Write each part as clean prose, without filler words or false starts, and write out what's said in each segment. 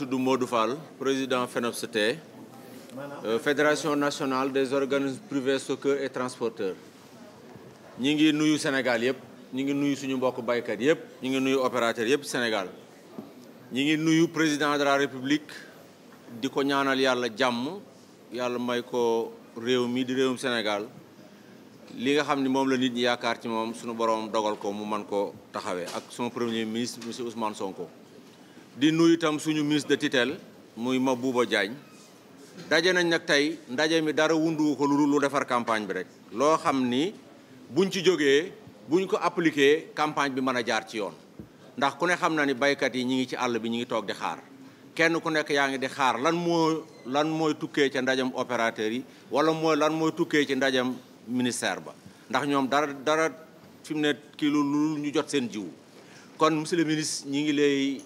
tudd Modou Fall président FENOPST fédération nationale des organismes privés stockeurs et transporteurs. ñi ngi nuyu Sénégal yëpp ñi ngi nuyu suñu mbokk baykat yëpp ñi ngi nuyu opérateur yëpp Sénégal ñi ngi nuyu président de la République di ko ñaanal yàlla jàmm yàlla may ko réew mi di réewum Sénégal li nga xam ni moom la nit ñi yaakaar ci moom suñu borom dogal ko mu man ko taxawee ak son premier ministre monsieur Ousmane Sonko. di nuyu itam suñu ministre de tutelle muy Mabouba Diagne daje nañ nag tey ndaje mi dara wundu ko lu defar campagne bi rek loo xam ni buñ ci jógee buñ ko appliqué campagne bi mën a jaar ci yoon ndax ku ne xam na ni baykat yi ñi ngi ci àll bi ñi ngi toog di xaar kenn ku nekk yaa ngi di xaar lan mooy tukkee ca ndajam opérateur yi wala lan mooy tukkee ci ndajam ministère ba ndax ñoom dara fi mu ne kii lu ñu jot seen jiw kon monsieur le ministre ñi ngi lay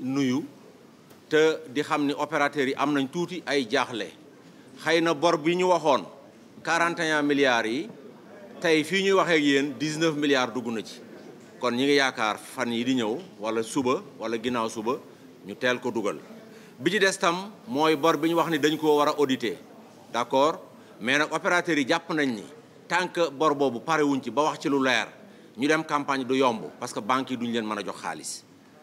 nuyu te di xam ni opérateurs yi am nañ tuuti ay jaaxle xëy na bor bi ñu waxoon 41 milliards yi tey fii ñuy waxee ak yéen 19 milliards dugg na ci kon ñi ngi yaakaar fan yi di ñëw wala suba wala ginnaaw suba ñu teel ko dugal bi ci des tam mooy bor bi ñu wax ni dañ koo war a auditer d'accord mais nag opérateurs yi jàpp nañ ni tant que bor boobu pare wuñ ci ba wax ci lu leer ñu dem campagne du yomb parce que banques yi duñ leen mën a jox xaalis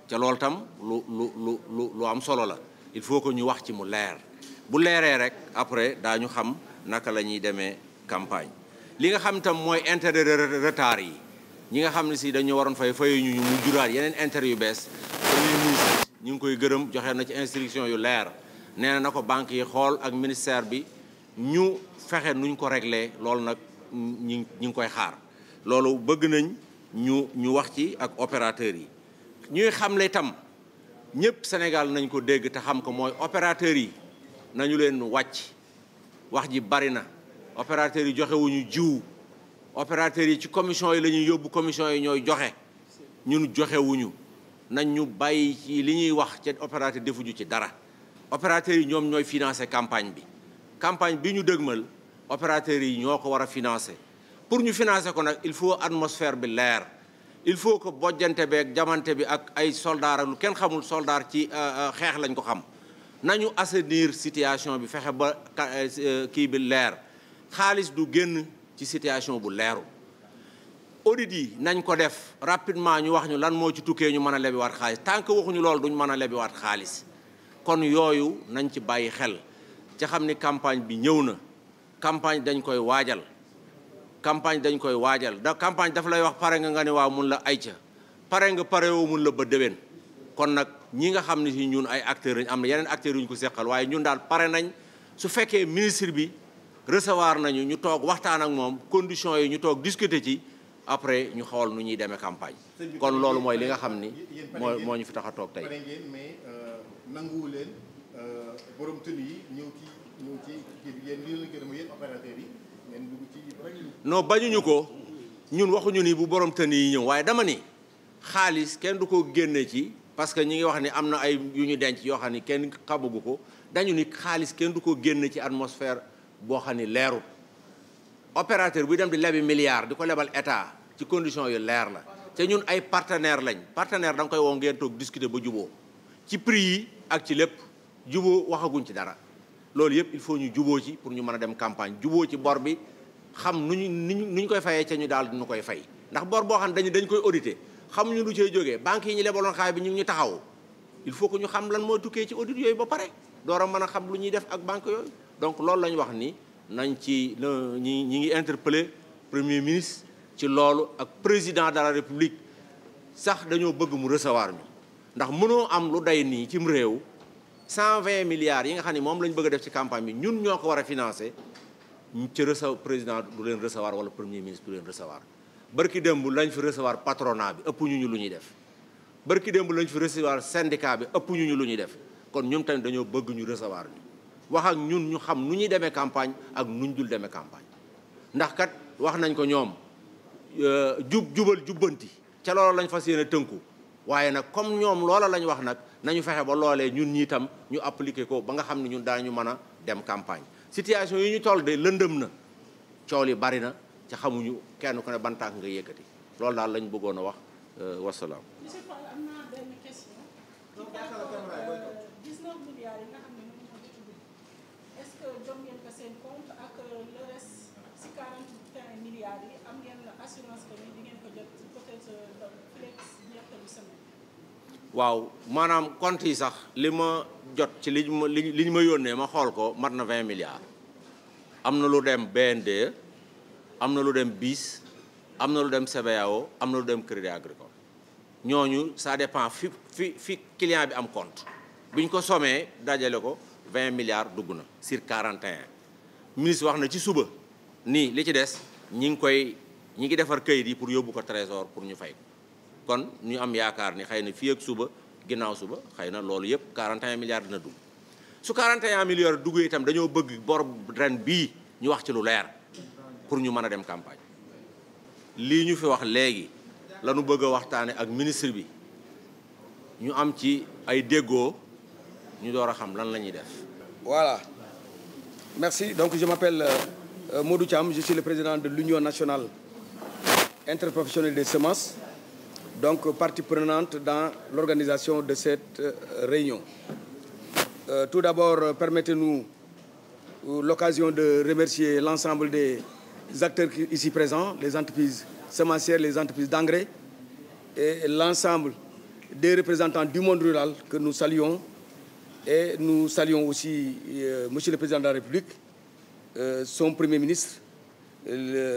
ca loolu tam lu am solo la il faut que ñu wax ci mu leer bu leeree rek après daañu xam naka la ñuy demee campagne li nga xam tam mooy intérêt de retard yi ñi nga xam ne si dañu waroon fayu ñu mu juraat yeneen intérêt yu bees premier ministre ñu ngi koy gërëm joxe na ci instruction yu leer nee na ko banques yi xool ak ministère bi ñu fexe nuñ ko réglé loolu nag ñi ngi koy xaar loolu bëgg nañ ñu wax ci ak opérateurs yi ñuy xamle itam ñëpp Sénégal nañ ko dégg te xam ko mooy opérateurs yi nañu leen wàcc wax ji bari na opérateurs yi joxewuñu jiw opérateurs yi ci commission yi la ñuy yóbbu commission yi ñooy joxe ñun joxewuñu nañ ñu bàyyi ci li ñuy wax ca opérateur defuñu ci dara opérateurs yi ñoom ñooy financer campagne bi ñu dëgmal opérateurs yi ñoo ko war a financer pour ñu financer ko nag il faut atmosphère bi leer il faut que bojjante bi ak jamante bi ak ay soldats ak lu kenn xamul soldat ci xeex lañ ko xam nañu assainir situation bi fexe ba kii bi leer xaalis du génn ci situation bu leeru audit yi nañ ko def rapidement ñu wax ñu lan moo ci tukkee ñu mën a lebiwaat xaalis tant que waxuñu loolu duñ mën a lebiwaat xaalis kon yooyu nañ ci bàyyi xel ca xam ni campagne bi ñëw na campagne dañ koy waajal da campagne dafa lay wax pare nga ne waaw mun la ay ca pare nga parewoo mun la ba déwén kon nag ñi nga xam ne si ñun ay acteurs lañ am na yeneen acteurs yu ñu ko seqal waaye ñun daal pare nañ su fekkee ministre bi recevoir nañu ñu toog waxtaan ak moom conditions yi ñu toog discuter ci après ñu xool nu ñuy demee campagne kon loolu mooy li nga xam ni moo ñu fi tax a toog tey. mais nanguwu leen borom tënk yi ñëw ci kii bi yéen opérateurs yi. non bañuñu ko ñun waxuñu ni bu borom tën yi ñëw waaye dama ni xaalis kenn du ko génne ci parce que ñi ngi wax ni am na ay yu ñu denc yoo xam ni kenn xamagu ko dañu ni xaalis kenn du ko génne ci atmosphère boo xam ni leerul opérateur buy dem di lebi milliard di ko lebal état ci condition yu leer la te ñun ay partenaire lañ partenaire da nga koy woo ngeen toog discuter ba juboo ci prix yi ak ci lépp juboo waxaguñ ci dara loolu yëpp il faut ñu juboo ci pour ñu mën a dem campagne juboo ci bor bi xam nu ñu koy fayee ca ñu daal di ñu koy fay ndax bor boo xam ne dañ koy auditer xamuñu lu cay jógee banques yi ñu lebaloon xaalis bi ñu ngi ñu taxaw il faut que ñu xam lan mooy tukkee ci audit yooyu ba pare door a mën a xam lu ñuy def ak banque yooyu donc loolu la ñu wax ni nañ ci ñi ngi interpeller premier ministre ci loolu ak président de la république sax dañoo bëgg mu recevoir ñu ndax mënoo am lu day nii cim réew 120 milliards yi nga xam ne moom lañ bëgg a def ci campagne bi ñun ñoo ko war a financer ci président du leen recevoir wala premier ministre du leen recevoir barki démb lañ fi recevoir patronat bi ëpp ñu lu ñuy def barki démb lañ fi recevoir syndicat bi ëpp ñu lu ñuy def kon ñoom tamit dañoo bëgg ñu recevoir ñu wax ak ñun ñu xam nu ñuy demee campagne ak nuñ dul demee campagne ndax kat wax nañ ko ñoom jubal jubbanti ca loola lañ fas yéene tënku waaye nag comme ñoom loola lañ wax nag nañu fexe ba loolee ñun ñii tam ñu appliquer ko ba nga xam ne ñun daañu mën a dem campagne situation yi ñu toll de lëndëm na coow li bari na ca xamuñu kenn ku ne ban tànk nga yëkkati loolu daal lañ bëggoon a wax wasalaam. Monsieur Fall, am naa benn question. que jot ngeen ko seen compte ak le reste si 41 milliards yi am ngeen assurance que ni di ngeen ko jot peut-être flex ñetteelu semaine. waaw maanaam compte yi sax li ma jot ci li ñu ma yónnee ma xool ko mat na 20 milliards am na lu dem BND am na lu dem BIS am na lu dem CBAO am na lu dem Crédit Agricole ñooñu ça dépend fi client bi am compte bi ñu ko sommee dajale ko 20 milliards dugg na sur 41 ministre wax na ci suba nii li ci des ñi ngi defar kayit yi pour yóbbu ko trésor pour ñu fay ko kon ñu am yaakaar ni xëy na fii ak suba ginnaaw suba xëy na loolu yëpp 41 milliards dina dugg su 41 milliards duggee itam dañoo bëgg bor ren bii ñu wax ci lu leer pour ñu mën a dem campagne lii ñu fi wax léegi la ñu bëgg a waxtaane ak ministre bi ñu am ci ay déggoo ñu door a xam lan la ñuy def. Voilà. Merci. Donc je m'appelle Modou Thiam, je suis le président de l'Union nationale interprofessionnelle des semences, donc partie prenante dans l'organisation de cette réunion. Tout d'abord, permettez-nous l'occasion de remercier l'ensemble des acteurs ici présents, les entreprises semencières, les entreprises d'engrais et l'ensemble des représentants du monde rural que nous saluons. Et nous saluons aussi Monsieur le Président de la République, son Premier ministre,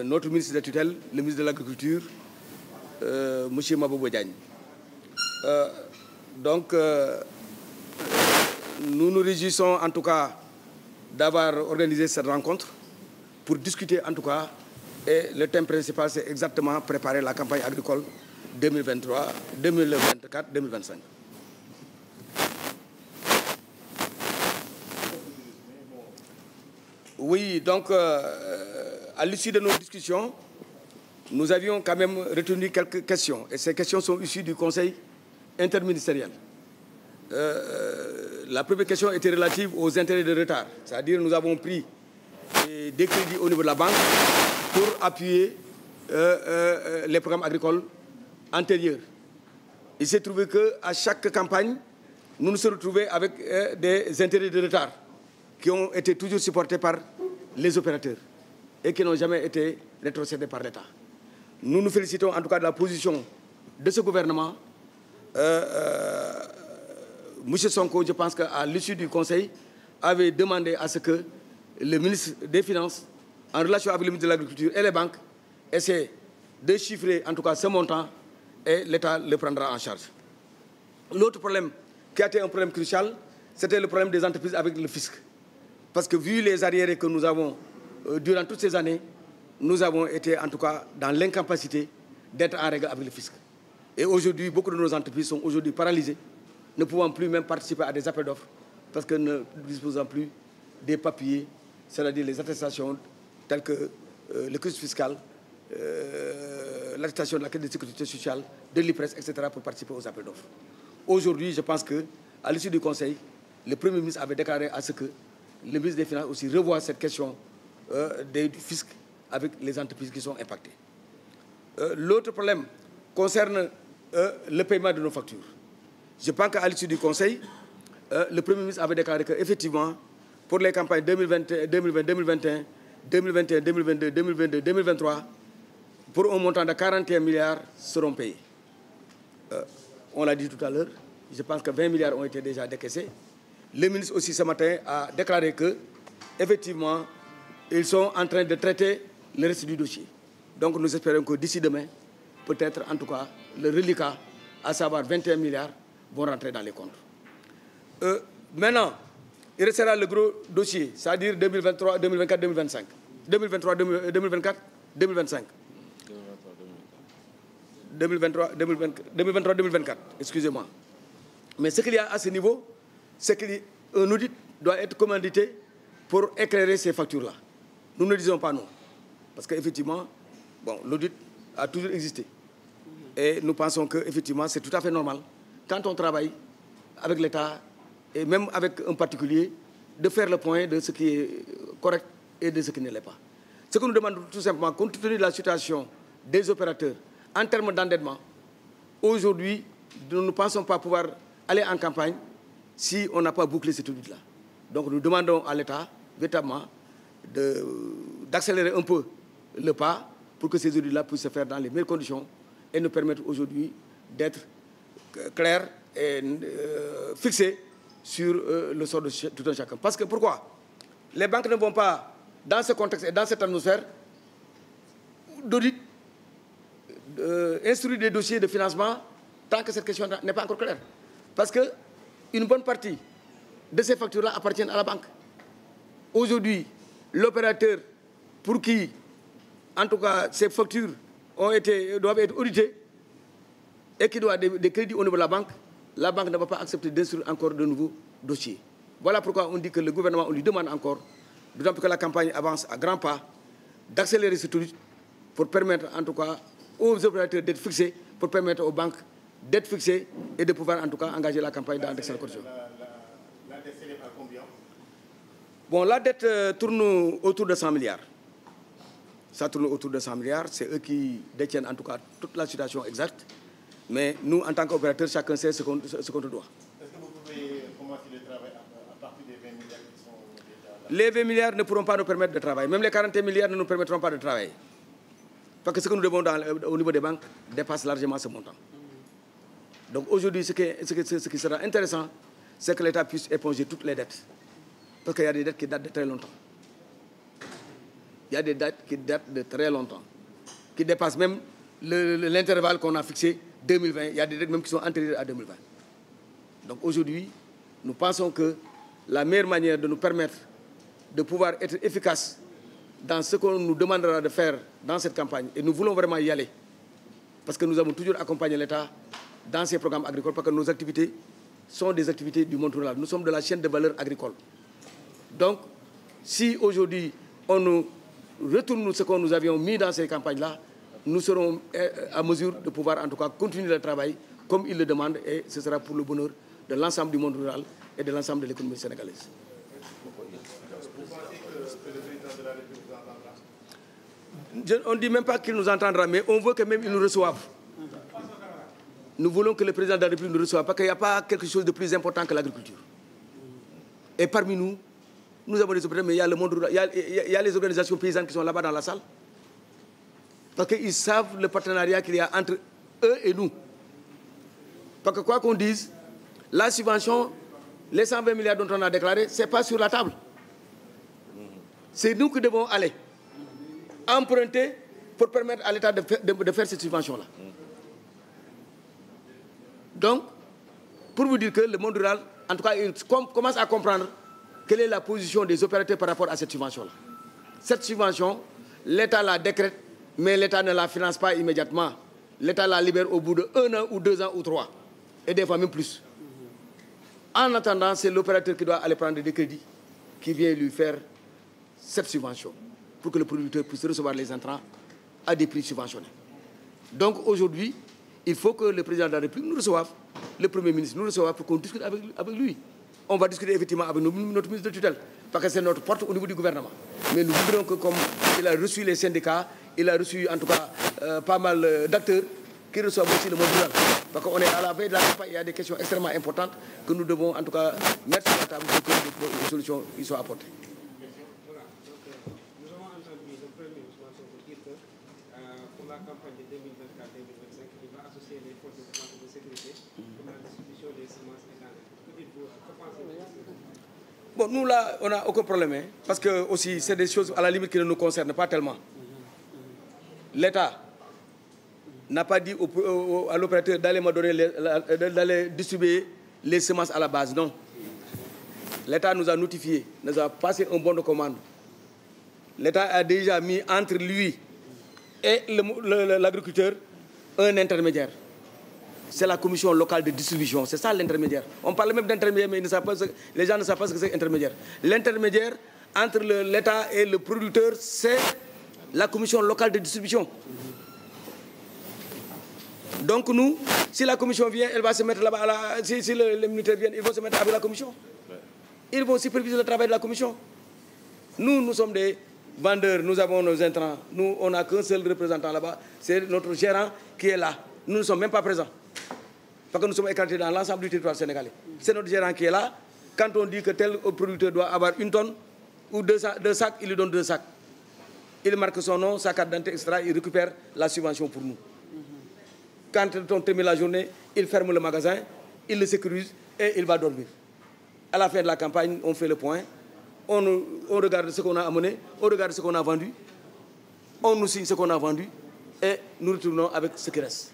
notre ministre de tutelle, le ministre de l'Agriculture, Monsieur Mabouba Diagne. Nous nous réjouissons en tout cas d'avoir organisé cette rencontre pour discuter en tout cas, et le thème principal c'est exactement préparer la campagne agricole 2023, 2024, 2025. Oui, donc à l'issue de nos discussions, nous avions quand même retenu quelques questions. Et ces questions sont issues du Conseil interministériel. La première question était relative aux intérêts de retard. C'est-à-dire nous avons pris des crédits au niveau de la banque pour appuyer les programmes agricoles antérieurs. Il s'est trouvé qu'à chaque campagne, nous nous sommes retrouvés avec des intérêts de retard qui ont été toujours supportés par les opérateurs et qui n'ont jamais été rétrocédés par l'État. Nous nous félicitons en tout cas de la position de ce gouvernement. Monsieur Sonko, je pense qu'à l'issue du Conseil, avait demandé à ce que le ministre des Finances, en relation avec le ministre de l'Agriculture et les banques, essaie de chiffrer en tout cas ce montant et l'État le prendra en charge. L'autre problème qui a été un problème crucial, c'était le problème des entreprises avec le fisc. Parce que vu les arriérés que nous avons durant toutes ces années, nous avons été en tout cas dans l'incapacité d'être en règle avec le fisc. Et aujourd'hui, beaucoup de nos entreprises sont aujourd'hui paralysées, ne pouvant plus même participer à des appels d'offres parce que ne disposant plus des papiers, c'est-à-dire les attestations telles que le registre fiscal, l'attestation de la Caisse de sécurité sociale, de l'IPRES, etc. pour participer aux appels d'offres. Aujourd'hui, je pense qu'à l'issue du Conseil, le Premier ministre avait déclaré à ce que le ministre des Finances aussi revoit cette question du fisc avec les entreprises qui sont impactées. L'autre problème concerne le paiement de nos factures. Je pense qu'à l'issue du Conseil, le Premier ministre avait déclaré qu'effectivement, pour les campagnes 2020, 2021, 2021, 2022, 2022, 2023, pour un montant de 41 milliards seront payés. On l'a dit tout à l'heure, je pense que 20 milliards ont été déjà décaissés. Le ministre aussi ce matin a déclaré que, effectivement, ils sont en train de traiter le reste du dossier. Donc nous espérons que d'ici demain, peut-être en tout cas, le reliquat, à savoir 21 milliards, vont rentrer dans les comptes. Maintenant, il restera le gros dossier, c'est-à-dire 2023, 2024, 2025. 2023, 2024, 2025. 2023, 2024, excusez-moi. Mais ce qu'il y a à ce niveau, c'est qu'un audit doit être commandité pour éclairer ces factures-là. Nous ne disons pas non. Parce qu'effectivement, bon, l'audit a toujours existé. Et nous pensons qu'effectivement, c'est tout à fait normal, quand on travaille avec l'État, et même avec un particulier, de faire le point de ce qui est correct et de ce qui ne l'est pas. Ce que nous demandons tout simplement, compte tenu de la situation des opérateurs, en termes d'endettement, aujourd'hui, nous ne pensons pas pouvoir aller en campagne si on n'a pas bouclé cette audit-là. Donc nous demandons à l'État véritablement d'accélérer un peu le pas pour que ces audits-là puissent se faire dans les meilleures conditions et nous permettre aujourd'hui d'être clairs et fixés sur le sort de tout un chacun. Parce que pourquoi? Les banques ne vont pas, dans ce contexte et dans cette atmosphère d'audit, instruire des dossiers de financement tant que cette question n'est pas encore claire. Parce qu'une bonne partie de ces factures-là appartiennent à la banque. Aujourd'hui, l'opérateur pour qui, en tout cas, ces factures doivent être auditées et qui doit des crédits au niveau de la banque ne va pas accepter d'instruire encore de nouveaux dossiers. Voilà pourquoi on dit que le gouvernement, on lui demande encore, d'autant plus que la campagne avance à grands pas, d'accélérer ce tour pour permettre en tout cas aux opérateurs d'être fixés, pour permettre aux banques d'être fixées et de pouvoir en tout cas engager la campagne dans d'excellentes conditions. La dette s'élève à combien? Bon, la dette tourne autour de 100 milliards. Ça tourne autour de 100 milliards. C'est eux qui détiennent en tout cas toute la situation exacte. Mais nous, en tant qu'opérateurs, chacun sait ce qu'on doit. Est-ce que vous pouvez commencer le travail à partir des 20 milliards qui sont déjà là? Les 20 milliards ne pourront pas nous permettre de travailler. Même les 41 milliards ne nous permettront pas de travailler. Parce que ce que nous devons au niveau des banques dépasse largement ce montant. Donc aujourd'hui, ce qui sera intéressant, c'est que l'État puisse éponger toutes les dettes. Parce qu'il y a des dettes qui datent de très longtemps. Il y a des dettes qui datent de très longtemps, qui dépassent même l'intervalle qu'on a fixé, 2020. Il y a des dettes même qui sont antérieures à 2020. Donc aujourd'hui, nous pensons que la meilleure manière de nous permettre de pouvoir être efficaces dans ce qu'on nous demandera de faire dans cette campagne, et nous voulons vraiment y aller, parce que nous avons toujours accompagné l'État dans ces programmes agricoles, parce que nos activités sont des activités du monde rural. Nous sommes de la chaîne de valeur agricole. Donc, si aujourd'hui on nous retourne ce que nous avions mis dans ces campagnes-là, nous serons à mesure de pouvoir en tout cas continuer le travail comme il le demande, et ce sera pour le bonheur de l'ensemble du monde rural et de l'ensemble de l'économie sénégalaise. On ne dit même pas qu'il nous entendra, mais on veut que même il nous reçoive. Nous voulons que le président de la République nous reçoive, parce qu'il n'y a pas quelque chose de plus important que l'agriculture. Et parmi nous, nous avons des opérateurs, mais il y a le monde rural, il y a les organisations paysannes qui sont là-bas dans la salle. Parce qu'ils savent le partenariat qu'il y a entre eux et nous. Parce que quoi qu'on dise, la subvention, les 120 milliards dont on a déclaré, ce n'est pas sur la table. C'est nous qui devons aller emprunter pour permettre à l'État de faire cette subvention-là. Donc, pour vous dire que le monde rural, en tout cas, il commence à comprendre quelle est la position des opérateurs par rapport à cette subvention-là. Cette subvention, l'État la décrète, mais l'État ne la finance pas immédiatement. L'État la libère au bout de 1 an ou 2 ans ou 3, et des fois même plus. En attendant, c'est l'opérateur qui doit aller prendre des crédits qui vient lui faire cette subvention pour que le producteur puisse recevoir les intrants à des prix subventionnés. Donc aujourd'hui, il faut que le président de la République nous reçoive, le Premier ministre nous reçoive pour qu'on discute avec lui. On va discuter effectivement avec notre ministre de tutelle, parce que c'est notre porte au niveau du gouvernement. Mais nous voudrions que, comme il a reçu les syndicats, il a reçu en tout cas pas mal d'acteurs qui reçoivent aussi le monde rural. Parce qu'on est à la veille de la campagne, il y a des questions extrêmement importantes que nous devons en tout cas mettre sur la table pour que des solutions y soient apportées. Voilà, donc nous avons entendu le Premier ministre dire que pour la campagne de 2024-2025, il va associer les forces de sécurité pour la distribution des semences et d'engrais. Que dites-vous? Que pensez-vous? Bon, nous là, on n'a aucun problème, hein, parce que aussi c'est des choses à la limite qui ne nous concernent pas tellement. L'État n'a pas dit à l'opérateur d'aller distribuer les semences à la base, non. L'État nous a notifié, nous a passé un bon de commande. L'État a déjà mis entre lui et l'agriculteur un intermédiaire. C'est la commission locale de distribution, c'est ça l'intermédiaire. On parle même d'intermédiaire, mais les gens ne savent pas ce que c'est intermédiaire. L'intermédiaire entre l'État et le producteur, c'est la commission locale de distribution. Donc nous, si la commission vient, elle va se mettre là-bas, si les militaires viennent, ils vont se mettre avec la commission. Ils vont superviser le travail de la commission. Nous sommes des vendeurs, nous avons nos intrants. Nous, on n'a qu'un seul représentant là-bas, c'est notre gérant qui est là. Nous ne sommes même pas présents. Parce que nous sommes écartés dans l'ensemble du territoire sénégalais. C'est notre gérant qui est là. Quand on dit que tel producteur doit avoir 1 tonne, ou deux sacs, il lui donne 2 sacs. Il marque son nom, sa carte d'identité, etc. Il récupère la subvention pour nous. Quand on termine la journée, il ferme le magasin, il le sécurise et il va dormir. À la fin de la campagne, on fait le point, on regarde ce qu'on a amené, on regarde ce qu'on a vendu, on nous signe ce qu'on a vendu et nous retournons avec ce qui reste.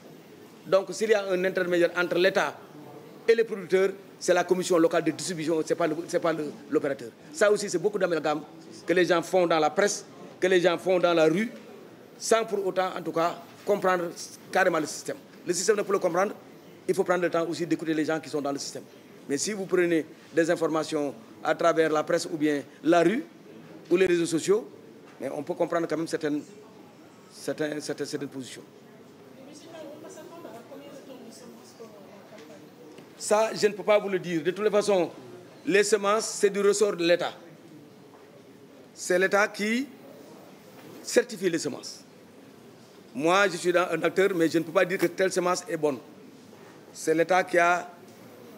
Donc s'il y a un intermédiaire entre l'État et les producteurs, c'est la commission locale de distribution, ce n'est pas l'opérateur. Ça aussi, c'est beaucoup d'amalgame que les gens font dans la presse, que les gens font dans la rue, sans pour autant, en tout cas, comprendre carrément le système. Le système, pour le comprendre, il faut prendre le temps aussi d'écouter les gens qui sont dans le système. Mais si vous prenez des informations à travers la presse ou bien la rue ou les réseaux sociaux, mais on peut comprendre quand même certaines positions. Ça, je ne peux pas vous le dire. De toutes les façons, les semences, c'est du ressort de l'État. C'est l'État qui certifie les semences. Moi, je suis un acteur, mais je ne peux pas dire que telle semence est bonne. C'est l'État qui a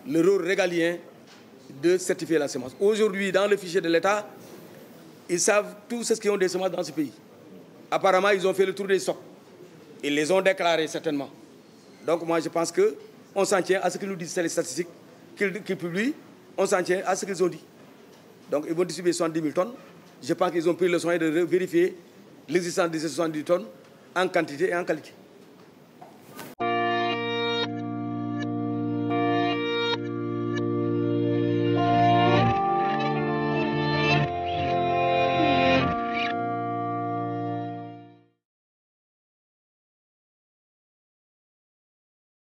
le rôle régalien de certifier la semence. Aujourd'hui, dans le fichier de l'État, ils savent tous ceux qui ont des semences dans ce pays. Apparemment, ils ont fait le tour des stocks. Ils les ont déclarés certainement. Donc moi, je pense qu'on s'en tient à ce qu'ils nous disent, c'est les statistiques qu'ils publient, on s'en tient à ce qu'ils ont dit. Donc ils vont distribuer 70 000 tonnes. Je pense qu'ils ont pris le soin de vérifier l'existence de ces 70 tonnes en quantité et en qualité.